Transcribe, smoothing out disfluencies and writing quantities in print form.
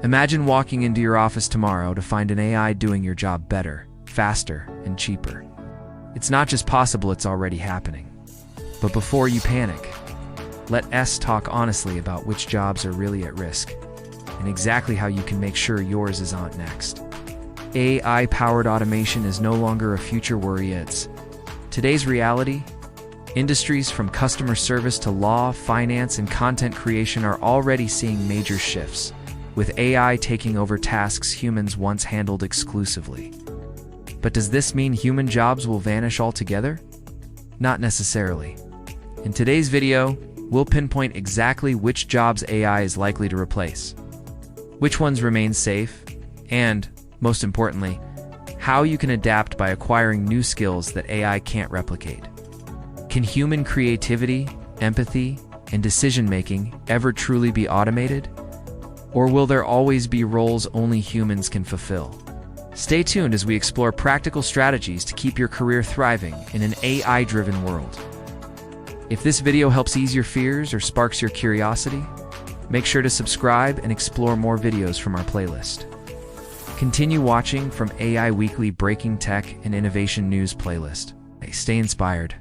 Imagine walking into your office tomorrow to find an AI doing your job better, faster, and cheaper. It's not just possible, it's already happening. But before you panic, let us talk honestly about which jobs are really at risk and exactly how you can make sure yours isn't next. AI-powered automation is no longer a future worry, it's today's reality. Industries from customer service to law, finance, and content creation are already seeing major shifts, with AI taking over tasks humans once handled exclusively. But does this mean human jobs will vanish altogether? Not necessarily. In today's video, we'll pinpoint exactly which jobs AI is likely to replace, which ones remain safe, and, most importantly, how you can adapt by acquiring new skills that AI can't replicate. Can human creativity, empathy, and decision-making ever truly be automated? Or will there always be roles only humans can fulfill? Stay tuned as we explore practical strategies to keep your career thriving in an AI-driven world. If this video helps ease your fears or sparks your curiosity, make sure to subscribe and explore more videos from our playlist. Continue watching from AI Weekly Breaking Tech and Innovation News playlist. Stay inspired.